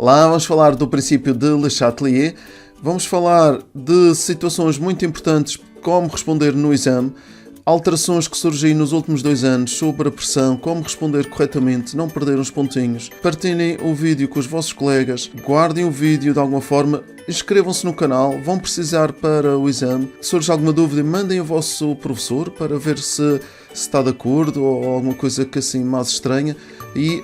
Lá vamos falar do princípio de Le Chatelier, vamos falar de situações muito importantes, como responder no exame, alterações que surgem nos últimos 2 anos sobre a pressão, como responder corretamente, não perder uns pontinhos. Partilhem o vídeo com os vossos colegas, guardem o vídeo de alguma forma, inscrevam-se no canal, vão precisar para o exame. Se surge alguma dúvida, mandem ao vosso professor para ver se está de acordo ou alguma coisa que assim mais estranha. E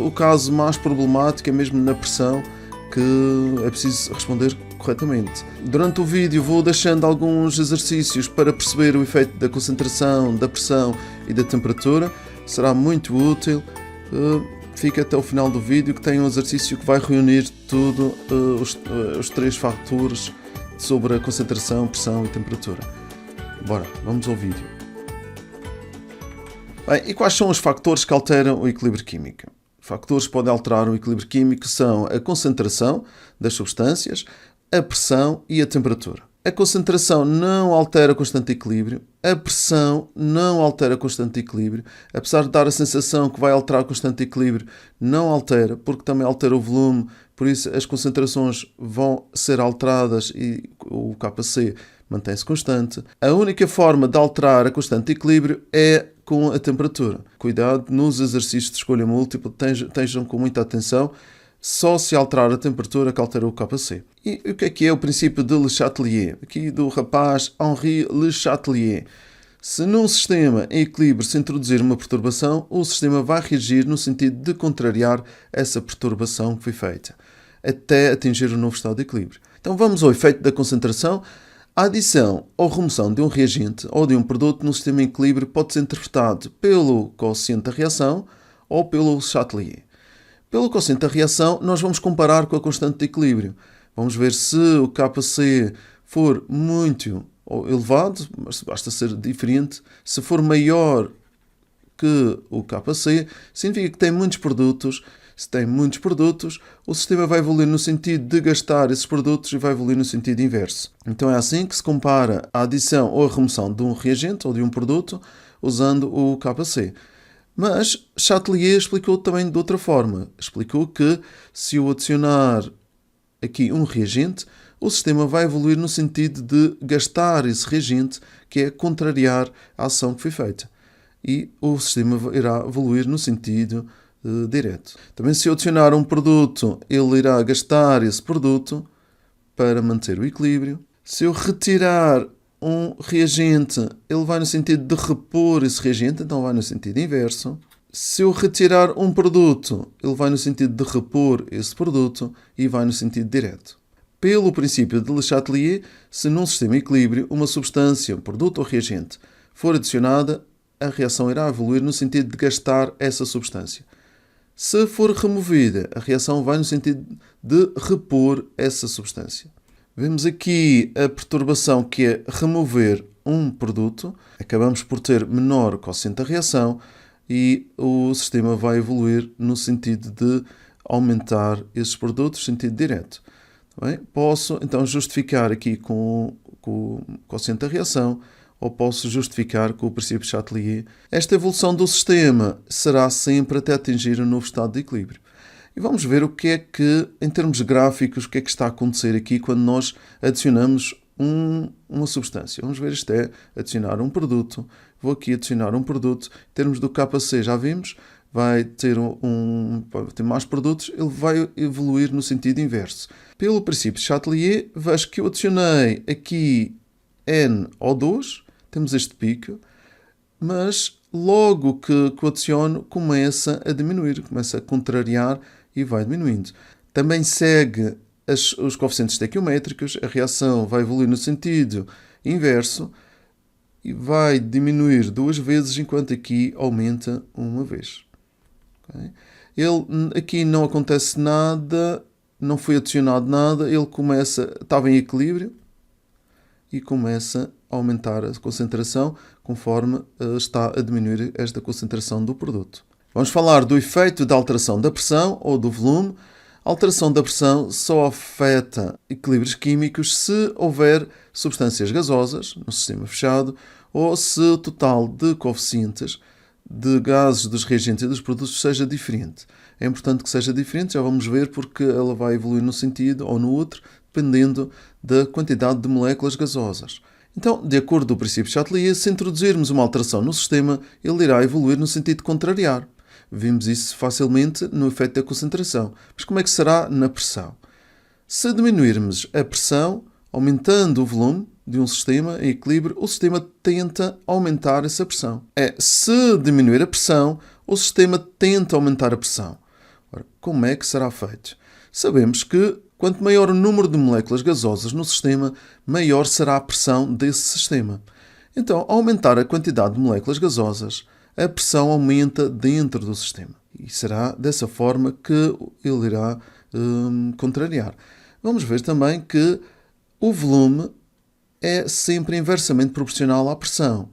o caso mais problemático é mesmo na pressão, que é preciso responder corretamente. Durante o vídeo vou deixando alguns exercícios para perceber o efeito da concentração, da pressão e da temperatura. Será muito útil. Fica até o final do vídeo, que tem um exercício que vai reunir tudo, os 3 fatores sobre a concentração, pressão e temperatura. Bora, vamos ao vídeo. Bem, e quais são os fatores que alteram o equilíbrio químico? Fatores que podem alterar o equilíbrio químico são a concentração das substâncias, a pressão e a temperatura. A concentração não altera a constante de equilíbrio, a pressão não altera a constante de equilíbrio, apesar de dar a sensação que vai alterar a constante de equilíbrio, não altera, porque também altera o volume, por isso as concentrações vão ser alteradas e o Kc mantém-se constante. A única forma de alterar a constante de equilíbrio é com a temperatura. Cuidado nos exercícios de escolha múltipla, estejam com muita atenção. Só se alterar a temperatura que altera o Kc. E o que é o princípio de Le Chatelier? Aqui do rapaz Henri Le Chatelier. Se num sistema em equilíbrio se introduzir uma perturbação, o sistema vai reagir no sentido de contrariar essa perturbação que foi feita, até atingir o novo estado de equilíbrio. Então vamos ao efeito da concentração. A adição ou remoção de um reagente ou de um produto no sistema em equilíbrio pode ser interpretado pelo coeficiente da reação ou pelo Chatelier. Pelo coeficiente da reação, nós vamos comparar com a constante de equilíbrio. Vamos ver se o Kc for muito elevado, mas basta ser diferente. Se for maior que o Kc, significa que tem muitos produtos. Se tem muitos produtos, o sistema vai evoluir no sentido de gastar esses produtos e vai evoluir no sentido inverso. Então é assim que se compara a adição ou a remoção de um reagente ou de um produto usando o Kc. Mas Chatelier explicou também de outra forma. Explicou que se eu adicionar aqui um reagente, o sistema vai evoluir no sentido de gastar esse reagente, que é contrariar a ação que foi feita. E o sistema irá evoluir no sentido direto. Também se eu adicionar um produto, ele irá gastar esse produto para manter o equilíbrio. Se eu retirar um reagente, ele vai no sentido de repor esse reagente, então vai no sentido inverso. Se eu retirar um produto, ele vai no sentido de repor esse produto e vai no sentido direto. Pelo princípio de Le Chatelier, se num sistema em equilíbrio uma substância, um produto ou reagente for adicionada, a reação irá evoluir no sentido de gastar essa substância. Se for removida, a reação vai no sentido de repor essa substância. Vemos aqui a perturbação que é remover um produto. Acabamos por ter menor coeficiente da reação e o sistema vai evoluir no sentido de aumentar esses produtos, no sentido direto. Bem, posso então justificar aqui com o coeficiente da reação ou posso justificar com o princípio de Chatelier. Esta evolução do sistema será sempre até atingir um novo estado de equilíbrio. E vamos ver o que é que, em termos gráficos, o que é que está a acontecer aqui quando nós adicionamos uma substância. Vamos ver, isto é adicionar um produto. Vou aqui adicionar um produto. Em termos do Kc, já vimos, vai ter mais produtos, ele vai evoluir no sentido inverso. Pelo princípio de Chatelier, vejo que eu adicionei aqui NO2, temos este pico, mas logo que o adiciono começa a diminuir, começa a contrariar e vai diminuindo. Também segue os coeficientes estequiométricos, a reação vai evoluir no sentido inverso e vai diminuir 2 vezes, enquanto aqui aumenta 1 vez. Okay? Aqui não acontece nada, não foi adicionado nada, ele estava em equilíbrio e começa a aumentar a concentração conforme está a diminuir esta concentração do produto. Vamos falar do efeito da alteração da pressão ou do volume. A alteração da pressão só afeta equilíbrios químicos se houver substâncias gasosas no sistema fechado ou se o total de coeficientes de gases dos reagentes e dos produtos seja diferente. é importante que seja diferente, já vamos ver, porque ela vai evoluir num sentido ou no outro, dependendo da quantidade de moléculas gasosas. Então, de acordo com o princípio de Chatelier, se introduzirmos uma alteração no sistema, ele irá evoluir no sentido contrariar. Vimos isso facilmente no efeito da concentração. Mas como é que será na pressão? Se diminuirmos a pressão, aumentando o volume de um sistema em equilíbrio, o sistema tenta aumentar essa pressão. Se diminuir a pressão, o sistema tenta aumentar a pressão. Ora, como é que será feito? Sabemos que quanto maior o número de moléculas gasosas no sistema, maior será a pressão desse sistema. Então, ao aumentar a quantidade de moléculas gasosas, a pressão aumenta dentro do sistema. E será dessa forma que ele irá contrariar. Vamos ver também que o volume é sempre inversamente proporcional à pressão.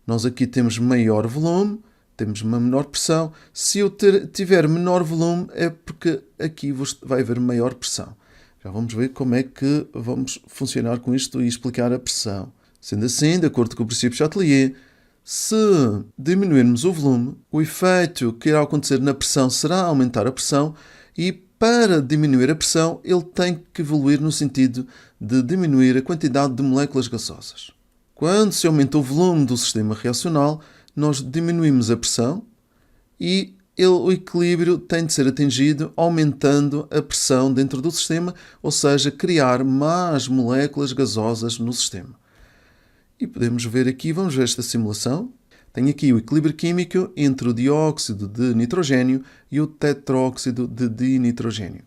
Nós aqui temos maior volume, temos uma menor pressão. Se eu tiver menor volume, é porque aqui vai haver maior pressão. Já vamos ver como é que vamos funcionar com isto e explicar a pressão. Sendo assim, de acordo com o princípio de Chatelier, se diminuirmos o volume, o efeito que irá acontecer na pressão será aumentar a pressão e, para diminuir a pressão, ele tem que evoluir no sentido de diminuir a quantidade de moléculas gasosas. Quando se aumenta o volume do sistema reacional, nós diminuímos a pressão e o equilíbrio tem de ser atingido aumentando a pressão dentro do sistema, ou seja, criar mais moléculas gasosas no sistema. E podemos ver aqui, vamos ver esta simulação. Tenho aqui o equilíbrio químico entre o dióxido de nitrogênio e o tetróxido de dinitrogênio.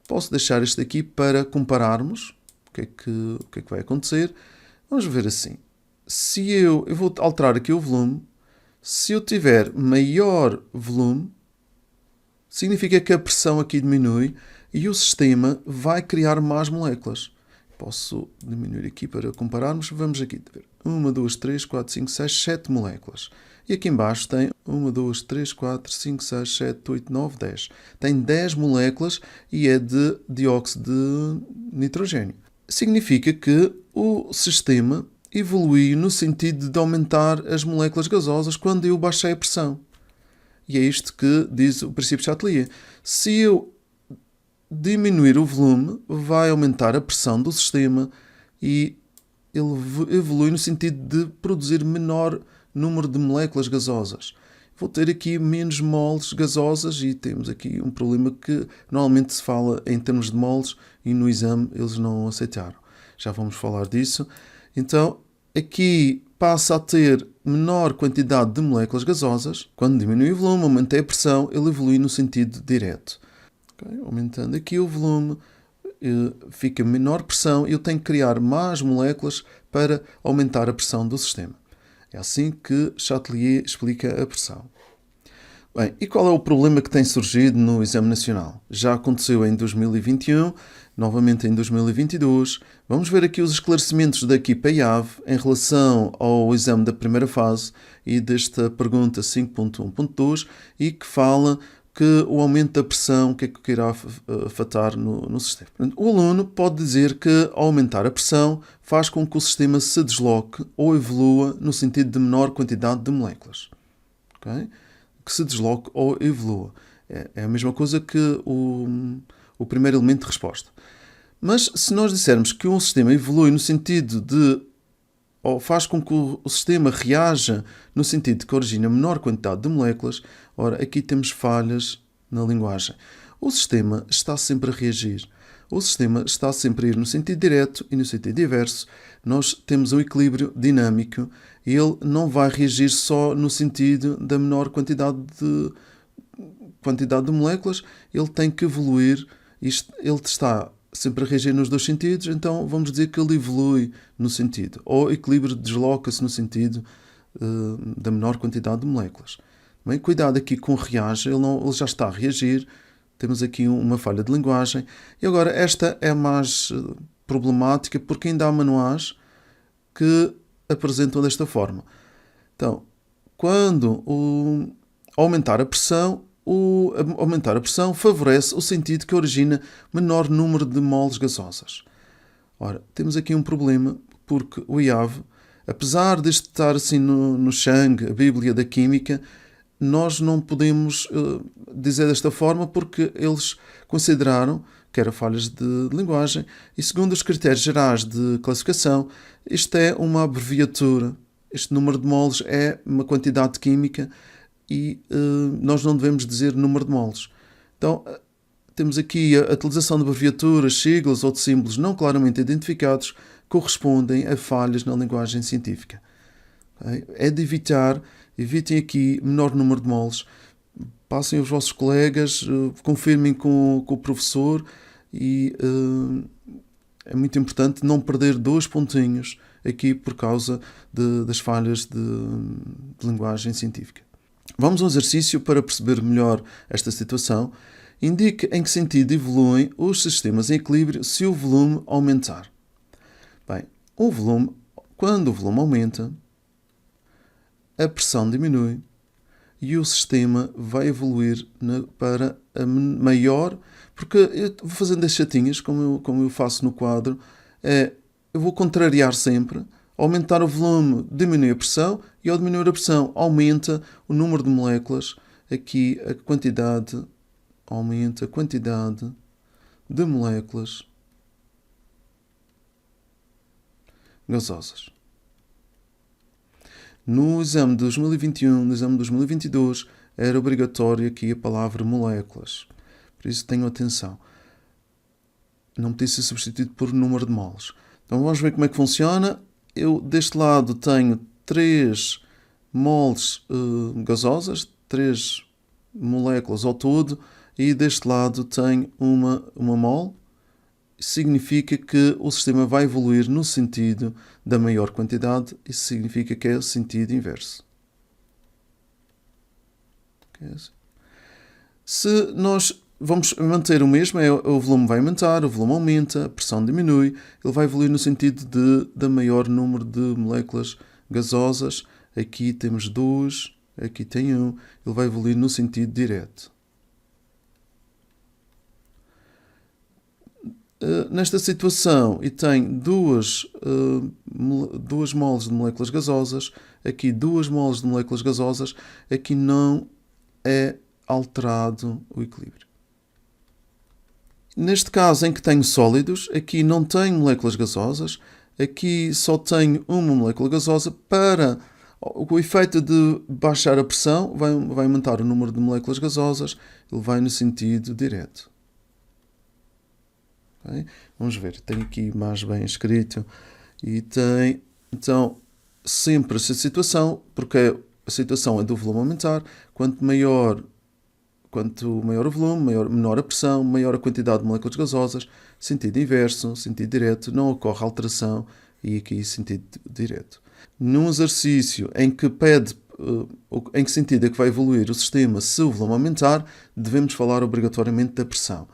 Posso deixar isto aqui para compararmos o que é que vai acontecer. Vamos ver assim. Se eu vou alterar aqui o volume. Se eu tiver maior volume, significa que a pressão aqui diminui e o sistema vai criar mais moléculas. Posso diminuir aqui para compararmos. Vamos aqui ver. 1, 2, 3, 4, 5, 6, 7 moléculas. E aqui embaixo tem 1, 2, 3, 4, 5, 6, 7, 8, 9, 10. Tem 10 moléculas e é de dióxido de nitrogênio. Significa que o sistema evolui no sentido de aumentar as moléculas gasosas quando eu baixei a pressão. E é isto que diz o princípio de Chatelier. Se eu diminuir o volume, vai aumentar a pressão do sistema e ele evolui no sentido de produzir menor número de moléculas gasosas. Vou ter aqui menos moles gasosas e temos aqui um problema que normalmente se fala em termos de moles e no exame eles não aceitaram. Já vamos falar disso. Então, aqui passa a ter menor quantidade de moléculas gasosas. Quando diminui o volume, aumentei a pressão, ele evolui no sentido direto. Okay? Aumentando aqui o volume, fica menor pressão e eu tenho que criar mais moléculas para aumentar a pressão do sistema. É assim que Chatelier explica a pressão. Bem, e qual é o problema que tem surgido no Exame Nacional? Já aconteceu em 2021, novamente em 2022. Vamos ver aqui os esclarecimentos da equipa IAV em relação ao exame da primeira fase e desta pergunta 5.1.2 e que fala que o aumento da pressão, o que é que irá afetar no sistema. O aluno pode dizer que, ao aumentar a pressão, faz com que o sistema se desloque ou evolua no sentido de menor quantidade de moléculas. Okay? Que se desloque ou evolua. É a mesma coisa que o primeiro elemento de resposta. Mas se nós dissermos que um sistema evolui no sentido de, ou faz com que o sistema reaja no sentido de que origina menor quantidade de moléculas, ora, aqui temos falhas na linguagem. O sistema está sempre a reagir. O sistema está sempre a ir no sentido direto e no sentido inverso. Nós temos um equilíbrio dinâmico e ele não vai reagir só no sentido da menor quantidade de moléculas. Ele tem que evoluir. Ele está sempre a reagir nos dois sentidos, então vamos dizer que ele evolui no sentido. Ou o equilíbrio desloca-se no sentido da menor quantidade de moléculas. Bem, cuidado aqui com o reage, ele já está a reagir. Temos aqui uma falha de linguagem. E agora, esta é mais problemática porque ainda há manuais que apresentam desta forma. Então, quando aumentar a pressão, aumentar a pressão favorece o sentido que origina menor número de moles gasosas. Ora, temos aqui um problema porque o IAV, apesar de estar assim no Shang, a Bíblia da Química, nós não podemos dizer desta forma porque eles consideraram que eram falhas de linguagem e, segundo os critérios gerais de classificação, isto é uma abreviatura. Este número de moles é uma quantidade química e nós não devemos dizer número de moles. Então, temos aqui a utilização de abreviaturas, siglas ou de símbolos não claramente identificados correspondem a falhas na linguagem científica. Okay? É de evitem aqui menor número de moles, passem aos vossos colegas, confirmem com o professor e é muito importante não perder 2 pontinhos aqui por causa das falhas de linguagem científica. Vamos a um exercício para perceber melhor esta situação. Indique em que sentido evoluem os sistemas em equilíbrio se o volume aumentar. Bem, quando o volume aumenta, a pressão diminui e o sistema vai evoluir para a maior, porque eu vou fazendo as chatinhas, como eu faço no quadro, eu vou contrariar sempre. Aumentar o volume diminui a pressão e ao diminuir a pressão aumenta o número de moléculas. Aqui aumenta a quantidade de moléculas gasosas. No exame de 2021, no exame de 2022, era obrigatório aqui a palavra moléculas. Por isso tenham atenção. Não podia ser substituído por número de moles. Então vamos ver como é que funciona. Eu deste lado tenho 3 moles gasosas, 3 moléculas ao todo, e deste lado tenho uma mole. Significa que o sistema vai evoluir no sentido da maior quantidade. Isso significa que é o sentido inverso. Se nós vamos manter o mesmo, o volume vai aumentar, o volume aumenta, a pressão diminui, ele vai evoluir no sentido da maior número de moléculas gasosas. Aqui temos 2, aqui tem 1, ele vai evoluir no sentido direto. Nesta situação, e tem 2 moles de moléculas gasosas, aqui 2 moles de moléculas gasosas, aqui não é alterado o equilíbrio. Neste caso em que tenho sólidos, aqui não tenho moléculas gasosas, aqui só tenho uma molécula gasosa. Para o efeito de baixar a pressão, vai aumentar o número de moléculas gasosas, ele vai no sentido direto. Okay? Vamos ver, tenho aqui mais bem escrito e tem, então, sempre essa situação, porque a situação é do volume aumentar, quanto maior o volume, menor a pressão, maior a quantidade de moléculas gasosas, sentido inverso, sentido direto, não ocorre alteração e aqui sentido direto. Num exercício em que pede em que sentido é que vai evoluir o sistema se o volume aumentar, devemos falar obrigatoriamente da pressão.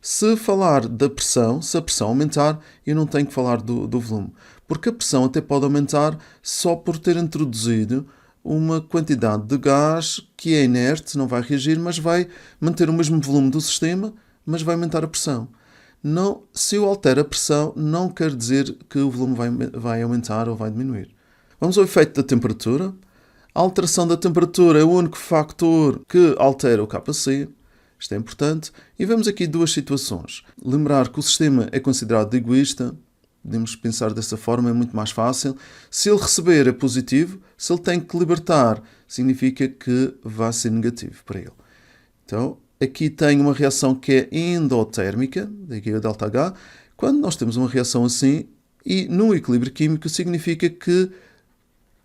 Se falar da pressão, se a pressão aumentar, eu não tenho que falar do volume, porque a pressão até pode aumentar só por ter introduzido uma quantidade de gás que é inerte, não vai reagir, mas vai manter o mesmo volume do sistema, mas vai aumentar a pressão. Não, se eu altero a pressão, não quer dizer que o volume vai aumentar ou vai diminuir. Vamos ao efeito da temperatura. A alteração da temperatura é o único factor que altera o kC. Isto é importante. E vemos aqui 2 situações. Lembrar que o sistema é considerado egoísta. Podemos pensar dessa forma, é muito mais fácil. Se ele receber é positivo, se ele tem que libertar, significa que vai ser negativo para ele. Então, aqui tem uma reação que é endotérmica, daqui é ΔH. Quando nós temos uma reação assim, e no equilíbrio químico, significa que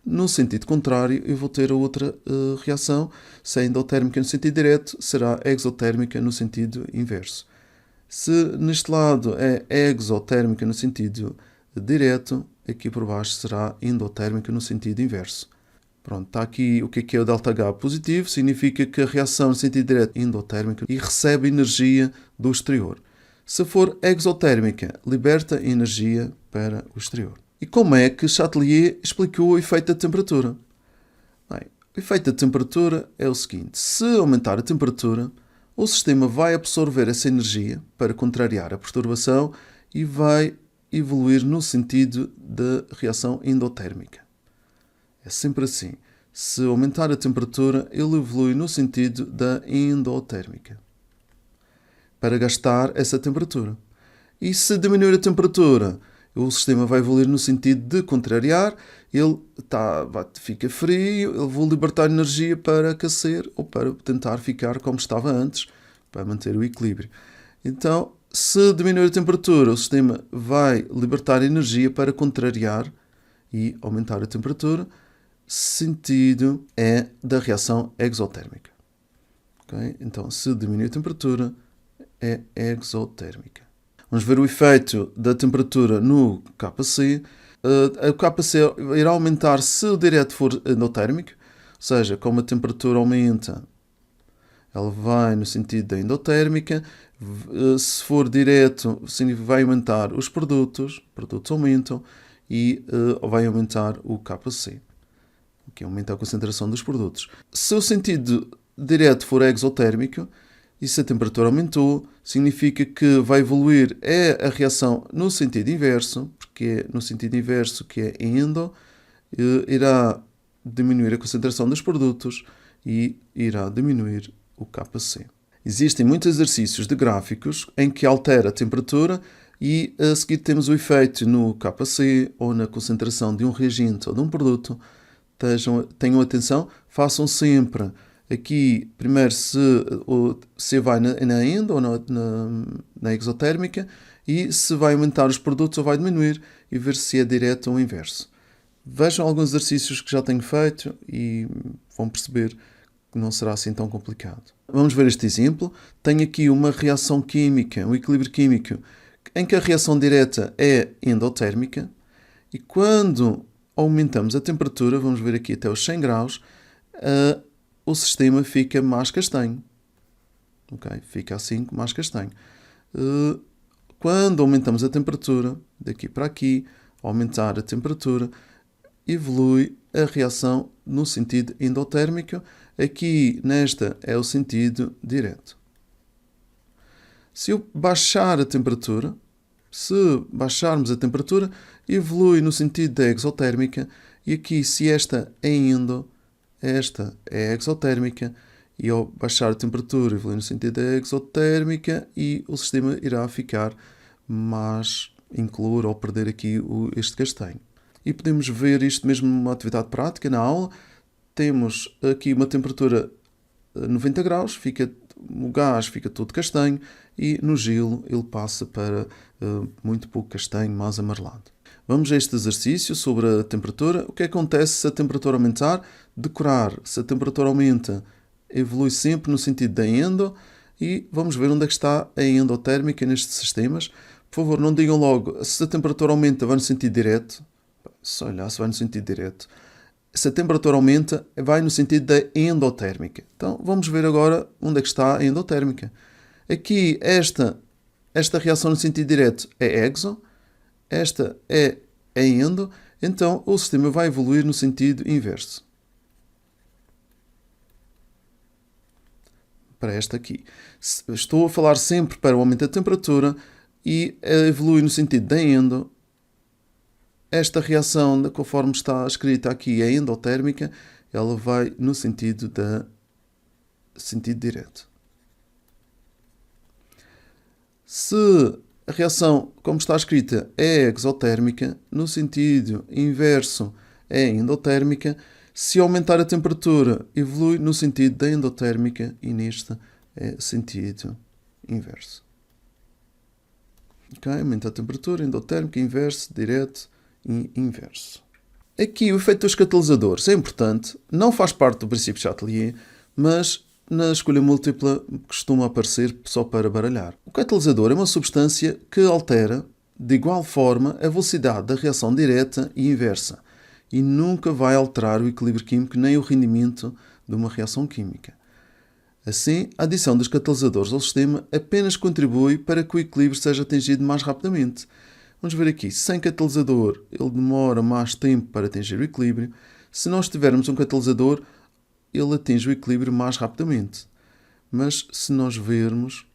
no sentido contrário, eu vou ter a outra reação. Se é endotérmica no sentido direto, será exotérmica no sentido inverso. Se neste lado é exotérmica no sentido direto, aqui por baixo será endotérmica no sentido inverso. Pronto, está aqui o que é o ΔH positivo, significa que a reação no sentido direto é endotérmica e recebe energia do exterior. Se for exotérmica, liberta energia para o exterior. E como é que Chatelier explicou o efeito da temperatura? Bem, o efeito da temperatura é o seguinte: se aumentar a temperatura, o sistema vai absorver essa energia para contrariar a perturbação e vai evoluir no sentido da reação endotérmica. É sempre assim. Se aumentar a temperatura, ele evolui no sentido da endotérmica, para gastar essa temperatura. E se diminuir a temperatura, o sistema vai evoluir no sentido de contrariar, ele fica frio, ele vai libertar energia para aquecer ou para tentar ficar como estava antes, para manter o equilíbrio. Então, se diminuir a temperatura, o sistema vai libertar energia para contrariar e aumentar a temperatura. Sentido é da reação exotérmica. Okay? Então, se diminuir a temperatura, é exotérmica. Vamos ver o efeito da temperatura no KC. O KC irá aumentar se o direto for endotérmico, ou seja, como a temperatura aumenta, ela vai no sentido da endotérmica. Se for direto, vai aumentar os produtos aumentam e vai aumentar o KC, que aumenta a concentração dos produtos. Se o sentido direto for exotérmico, e se a temperatura aumentou, significa que vai evoluir a reação no sentido inverso, porque é no sentido inverso que é endo, irá diminuir a concentração dos produtos e irá diminuir o KC. Existem muitos exercícios de gráficos em que altera a temperatura e a seguir temos o efeito no KC ou na concentração de um reagente ou de um produto. Tenham atenção, façam sempre aqui, primeiro, se vai na endo ou na exotérmica e se vai aumentar os produtos ou vai diminuir e ver se é direto ou inverso. Vejam alguns exercícios que já tenho feito e vão perceber que não será assim tão complicado. Vamos ver este exemplo. Tenho aqui uma reação química, um equilíbrio químico, em que a reação direta é endotérmica e quando aumentamos a temperatura, vamos ver aqui até os 100 graus, o sistema fica mais castanho. Okay? Fica assim mais castanho. Quando aumentamos a temperatura, daqui para aqui, aumentar a temperatura, evolui a reação no sentido endotérmico. Aqui, nesta, é o sentido direto. Se eu baixar a temperatura, se baixarmos a temperatura, evolui no sentido da exotérmica. E aqui, se esta é endo, esta é exotérmica. E ao baixar a temperatura, evolui no sentido da exotérmica e o sistema irá ficar mais incolor ou perder aqui este castanho. E podemos ver isto mesmo numa atividade prática, na aula. Temos aqui uma temperatura 90 graus, o gás fica todo castanho e no gelo ele passa para muito pouco castanho, mais amarelado. Vamos a este exercício sobre a temperatura. O que acontece se a temperatura aumentar? Decorar. Se a temperatura aumenta, evolui sempre no sentido da endo e vamos ver onde é que está a endotérmica nestes sistemas. Por favor, não digam logo se a temperatura aumenta, vai no sentido direto. Se olhar se vai no sentido direto. Se a temperatura aumenta, vai no sentido da endotérmica. Então, vamos ver agora onde é que está a endotérmica. Aqui, esta reação no sentido direto é exo, esta é endo, então o sistema vai evoluir no sentido inverso. Para esta aqui. Estou a falar sempre para o aumento da temperatura e evolui no sentido da endo. Esta reação, conforme está escrita aqui, é endotérmica, ela vai no sentido direto. Se a reação, como está escrita, é exotérmica, no sentido inverso é endotérmica. Se aumentar a temperatura, evolui no sentido da endotérmica e neste é sentido inverso. Okay? Aumenta a temperatura, endotérmica, inverso, direto e inverso. Aqui o efeito dos catalisadores é importante, não faz parte do princípio de Chatelier, mas na escolha múltipla costuma aparecer só para baralhar. O catalisador é uma substância que altera de igual forma a velocidade da reação direta e inversa e nunca vai alterar o equilíbrio químico nem o rendimento de uma reação química. Assim, a adição dos catalisadores ao sistema apenas contribui para que o equilíbrio seja atingido mais rapidamente. Vamos ver aqui, sem catalisador ele demora mais tempo para atingir o equilíbrio. Se nós tivermos um catalisador, ele atinge o equilíbrio mais rapidamente. Mas se nós vermos,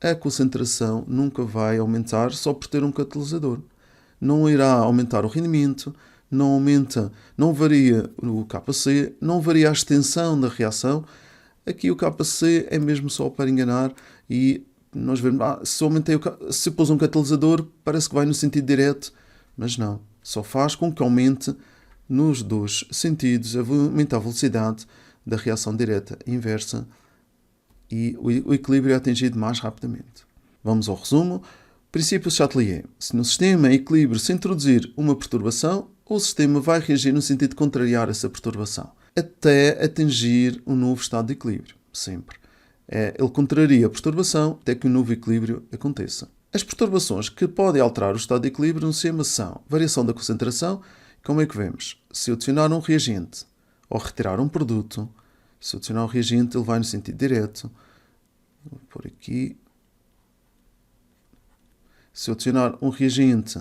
a concentração nunca vai aumentar só por ter um catalisador. Não irá aumentar o rendimento, não aumenta, não varia o KC, não varia a extensão da reação. Aqui o KC é mesmo só para enganar e nós vemos, se pôs um catalisador, parece que vai no sentido direto, mas não, só faz com que aumente nos dois sentidos, aumenta a velocidade da reação direta e inversa e o equilíbrio é atingido mais rapidamente. Vamos ao resumo. Princípio de Chatelier. Se no sistema em equilíbrio se introduzir uma perturbação, o sistema vai reagir no sentido de contrariar essa perturbação, até atingir um novo estado de equilíbrio. Sempre. Ele contraria a perturbação até que um novo equilíbrio aconteça. As perturbações que podem alterar o estado de equilíbrio no sistema são variação da concentração. Como é que vemos? Se eu adicionar um reagente ou retirar um produto, se eu adicionar um reagente, ele vai no sentido direto. Vou pôr aqui. Se eu adicionar um reagente,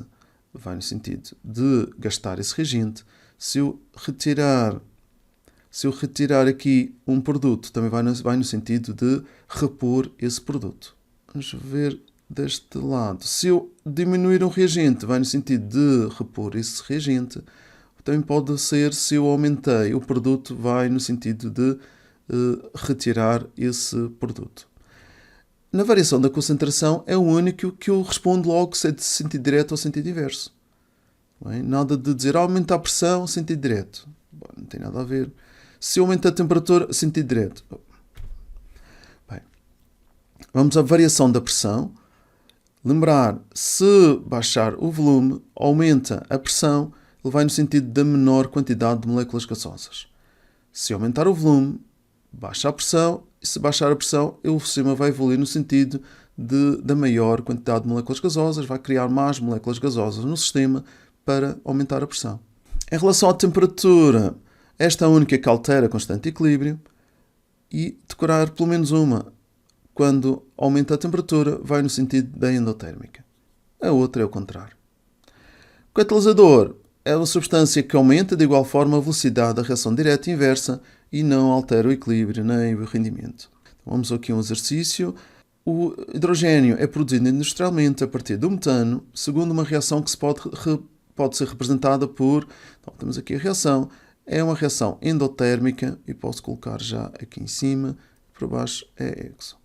vai no sentido de gastar esse reagente. Se eu retirar aqui um produto, também vai no sentido de repor esse produto. Vamos ver deste lado. Se eu diminuir um reagente, vai no sentido de repor esse reagente. Também pode ser, se eu aumentei o produto, vai no sentido de retirar esse produto. Na variação da concentração é o único que eu respondo logo se é de sentido direto ou sentido inverso. Bem, nada de dizer aumenta a pressão, sentido direto. Bom, não tem nada a ver. Se aumenta a temperatura, sentido direto. Bem, vamos à variação da pressão. Lembrar, se baixar o volume, aumenta a pressão, ele vai no sentido da menor quantidade de moléculas gasosas. Se aumentar o volume, baixa a pressão, e se baixar a pressão, o sistema vai evoluir no sentido da maior quantidade de moléculas gasosas, vai criar mais moléculas gasosas no sistema para aumentar a pressão. Em relação à temperatura, esta é a única que altera a constante de equilíbrio e decorar pelo menos uma. Quando aumenta a temperatura, vai no sentido da endotérmica. A outra é o contrário. O catalisador é uma substância que aumenta de igual forma a velocidade da reação direta e inversa e não altera o equilíbrio nem o rendimento. Então, vamos aqui a um exercício. O hidrogênio é produzido industrialmente a partir do metano, segundo uma reação que pode ser representada por... Então, temos aqui a reação. É uma reação endotérmica e posso colocar já aqui em cima, por baixo é exo.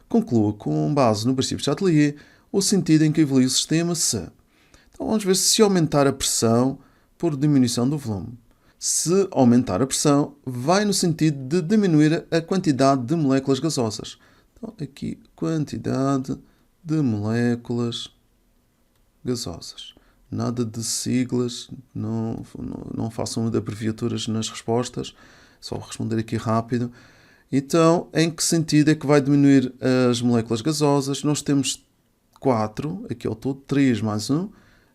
Conclua com base no princípio de Chatelier o sentido em que evolui o sistema se... Então vamos ver se aumentar a pressão por diminuição do volume. Se aumentar a pressão, vai no sentido de diminuir a quantidade de moléculas gasosas. Então aqui, quantidade de moléculas gasosas. Nada de siglas, não façam de abreviaturas nas respostas, só vou responder aqui rápido. Então, em que sentido é que vai diminuir as moléculas gasosas? Nós temos 4, aqui ao todo, 3 mais 1,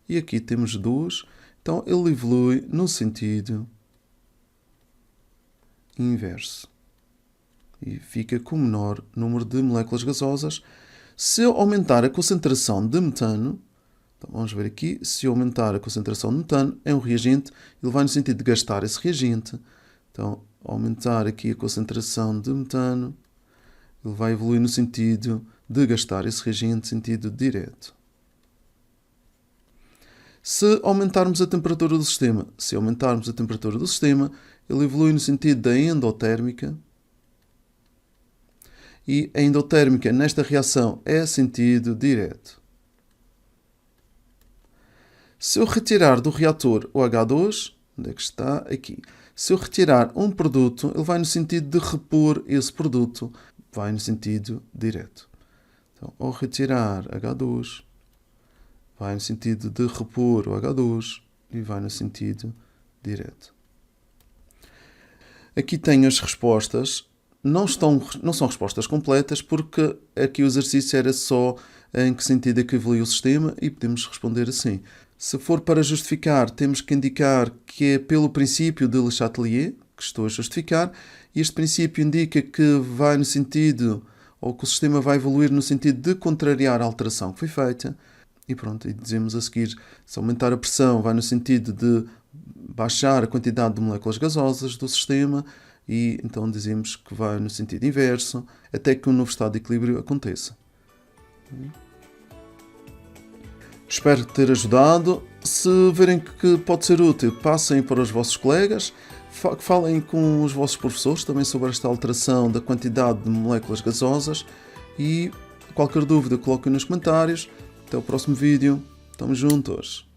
e aqui temos 2. Então, ele evolui no sentido inverso. E fica com o menor número de moléculas gasosas. Se eu aumentar a concentração de metano, então vamos ver aqui, se eu aumentar a concentração de metano, é um reagente, ele vai no sentido de gastar esse reagente. Então, aumentar aqui a concentração de metano, ele vai evoluir no sentido de gastar esse reagente, sentido direto. Se aumentarmos a temperatura do sistema, ele evolui no sentido da endotérmica. E a endotérmica nesta reação é sentido direto. Se eu retirar do reator o H2, onde é que está? Aqui. Se eu retirar um produto, ele vai no sentido de repor esse produto, vai no sentido direto. Então, ao retirar H2, vai no sentido de repor o H2 e vai no sentido direto. Aqui tenho as respostas. Não são respostas completas porque aqui o exercício era só em que sentido é que evolui o sistema e podemos responder assim. Se for para justificar, temos que indicar que é pelo princípio de Le Chatelier que estou a justificar. E este princípio indica que vai no sentido, ou que o sistema vai evoluir no sentido de contrariar a alteração que foi feita. E pronto, e dizemos a seguir, se aumentar a pressão vai no sentido de baixar a quantidade de moléculas gasosas do sistema e então dizemos que vai no sentido inverso até que um novo estado de equilíbrio aconteça. Espero ter ajudado. Se verem que pode ser útil, passem para os vossos colegas, falem com os vossos professores também sobre esta alteração da quantidade de moléculas gasosas e qualquer dúvida coloquem nos comentários. Até o próximo vídeo. Estamos juntos!